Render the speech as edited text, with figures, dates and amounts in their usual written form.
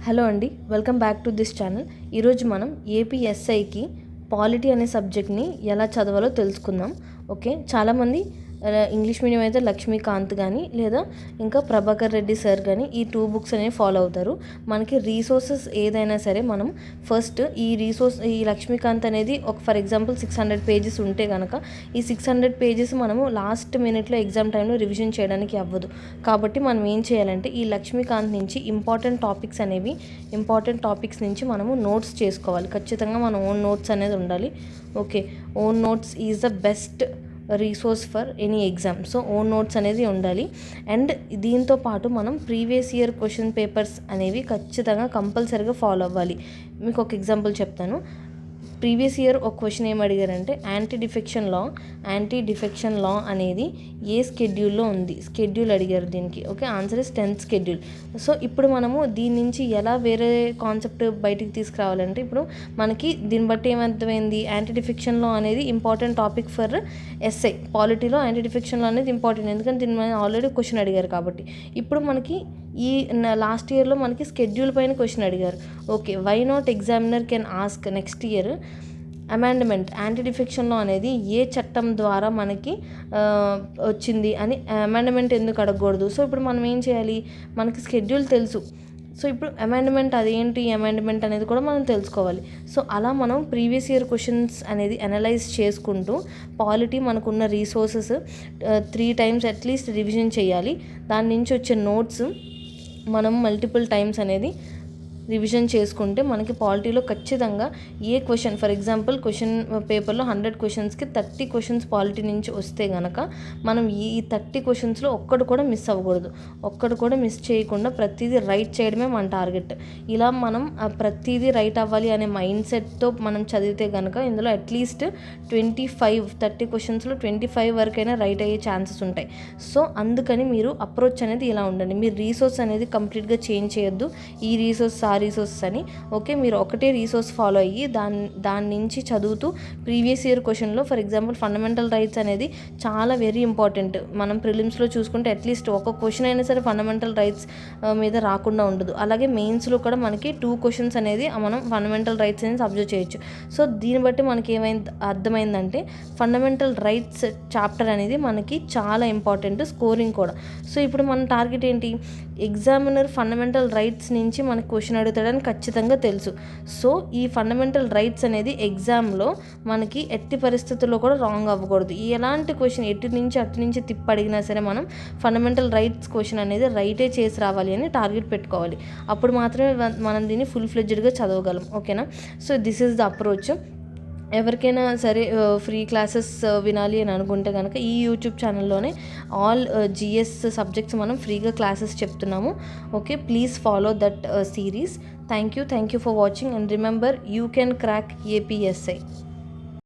Hello అండి, welcome back to this channel. ఈరోజు మనం ఏపీఎస్ఐకి పాలిటీ అనే సబ్జెక్ట్ని ఎలా చదవాలో తెలుసుకుందాం. ఓకే, చాలామంది ఇంగ్లీష్ మీడియం అయితే లక్ష్మీకాంత్ కానీ లేదా ఇంకా ప్రభాకర్ రెడ్డి సార్ కానీ ఈ 2 బుక్స్ అనేవి ఫాలో అవుతారు. మనకి రీసోర్సెస్ ఏదైనా సరే మనం ఫస్ట్ ఈ లక్ష్మీకాంత్ అనేది ఒక ఫర్ ఎగ్జాంపుల్ 600 పేజెస్ ఉంటే కనుక ఈ 600 పేజెస్ మనము లాస్ట్ మినిట్లో ఎగ్జామ్ టైంలో రివిజన్ చేయడానికి అవ్వదు. కాబట్టి మనం ఏం చేయాలంటే ఈ లక్ష్మీకాంత్ నుంచి ఇంపార్టెంట్ టాపిక్స్ నుంచి మనము నోట్స్ చేసుకోవాలి. ఖచ్చితంగా మన ఓన్ నోట్స్ అనేది ఉండాలి. Okay, own notes is the best resource for any exam. So own notes అనేది ఉండాలి. అండ్ దీంతో పాటు మనం ప్రీవియస్ ఇయర్ క్వశ్చన్ పేపర్స్ అనేవి ఖచ్చితంగా కంపల్సరీగా ఫాలో అవ్వాలి. మీకు ఒక ఎగ్జాంపుల్ చెప్తాను. ప్రీవియస్ ఇయర్ ఒక క్వశ్చన్ ఏం అడిగారంటే యాంటీ డిఫెక్షన్ లా అనేది ఏ స్కెడ్యూల్లో ఉంది, స్కెడ్యూల్ అడిగారు దీనికి. Okay, answer is 10th schedule. So ఇప్పుడు మనము దీని నుంచి ఎలా వేరే కాన్సెప్ట్ బయటికి తీసుకురావాలంటే ఇప్పుడు మనకి దీన్ని బట్టి ఏమర్థమైంది, యాంటీ డిఫెక్షన్ లా అనేది ఇంపార్టెంట్ టాపిక్ ఫర్ ఎస్ఐ. పాలిటీలో యాంటీ డిఫెక్షన్ లా అనేది ఇంపార్టెంట్, ఎందుకంటే దీని మీద ఆల్రెడీ క్వశ్చన్ అడిగారు కాబట్టి. ఇప్పుడు మనకి ఈ లాస్ట్ ఇయర్లో మనకి స్కెడ్యూల్ పైన క్వశ్చన్ అడిగారు. Okay, why not examiner can ask next year amendment anti defection law అనేది ఏ చట్టం ద్వారా మనకి వచ్చింది అని అమెండ్మెంట్ ఎందుకు అడగకూడదు. సో ఇప్పుడు మనం ఏం చేయాలి, మనకి స్కెడ్యూల్ తెలుసు. సో ఇప్పుడు అమెండ్మెంట్ అనేది కూడా మనం తెలుసుకోవాలి. సో అలా మనం ప్రీవియస్ ఇయర్ క్వశ్చన్స్ అనేది అనలైజ్ చేసుకుంటూ పాలిటీ మనకున్న రీసోర్సెస్ 3 times అట్లీస్ట్ రివిజన్ చేయాలి. దాని నుంచి వచ్చే నోట్స్ మనం మల్టిపుల్ టైమ్స్ అనేది రివిజన్ చేసుకుంటే మనకి పాలిటీలో ఖచ్చితంగా ఏ క్వశ్చన్ ఫర్ ఎగ్జాంపుల్ క్వశ్చన్ పేపర్లో 100 క్వశ్చన్స్కి 30 క్వశ్చన్స్ పాలిటీ నుంచి వస్తే కనుక మనం ఈ 30 క్వశ్చన్స్లో ఒక్కడు కూడా మిస్ అవ్వకూడదు. ఒక్కడు కూడా మిస్ చేయకుండా ప్రతిదీ రైట్ చేయడమే మన టార్గెట్. ఇలా మనం ప్రతిదీ రైట్ అవ్వాలి అనే మైండ్ సెట్తో మనం చదివితే కనుక ఇందులో అట్లీస్ట్ 30 క్వశ్చన్స్లో 25 వరకైనా రైట్ అయ్యే ఛాన్సెస్ ఉంటాయి. సో అందుకని మీరు అప్రోచ్ అనేది ఇలా ఉండండి. మీరు రీసోర్స్ అనేది కంప్లీట్గా చేంజ్ చేయొద్దు, ఈ రీసోర్స్ రీసోర్సెస్ అని. ఓకే, మీరు ఒకటే రీసోర్స్ ఫాలో అయ్యి దాని నుంచి చదువుతూ ప్రీవియస్ ఇయర్ క్వశ్చన్లో ఫర్ ఎగ్జాంపుల్ ఫండమెంటల్ రైట్స్ అనేది చాలా వెరీ ఇంపార్టెంట్. మనం ప్రిలిమ్స్లో చూసుకుంటే అట్లీస్ట్ ఒక క్వశ్చన్ అయినా సరే ఫండమెంటల్ రైట్స్ మీద రాకుండా ఉండదు. అలాగే మెయిన్స్లో కూడా మనకి 2 క్వశ్చన్స్ అనేది మనం ఫండమెంటల్ రైట్స్ అనేది అబ్జర్వ్ చేయొచ్చు. సో దీన్ని బట్టి మనకి అర్థమైందంటే ఫండమెంటల్ రైట్స్ చాప్టర్ అనేది మనకి చాలా ఇంపార్టెంట్, స్కోరింగ్ కూడా. సో ఇప్పుడు మన టార్గెట్ ఏంటి, ఎగ్జామినర్ ఫండమెంటల్ రైట్స్ నుంచి మనకి క్వశ్చన్ అడుగుతాడని ఖచ్చితంగా తెలుసు. సో ఈ ఫండమెంటల్ రైట్స్ అనేది ఎగ్జామ్లో మనకి ఎట్టి పరిస్థితుల్లో కూడా రాంగ్ అవ్వకూడదు. ఎలాంటి క్వశ్చన్ అటు నుంచి తిప్పి అడిగినా సరే మనం ఫండమెంటల్ రైట్స్ క్వశ్చన్ అనేది రైటే చేసి రావాలి అని టార్గెట్ పెట్టుకోవాలి. అప్పుడు మాత్రమే మనం దీన్ని ఫుల్ ఫ్లెడ్జ్డ్గా చదవగలం. ఓకేనా, so this is the approach. ఎవరికైనా సరే ఫ్రీ క్లాసెస్ వినాలి అని అనుకుంటే కనుక ఈ యూట్యూబ్ ఛానల్లోనే ఆల్ జిఎస్ సబ్జెక్ట్స్ మనం ఫ్రీగా క్లాసెస్ చెప్తున్నాము. Okay, please follow that series. Thank you for watching and remember you can crack ఏపీఎస్ఐ.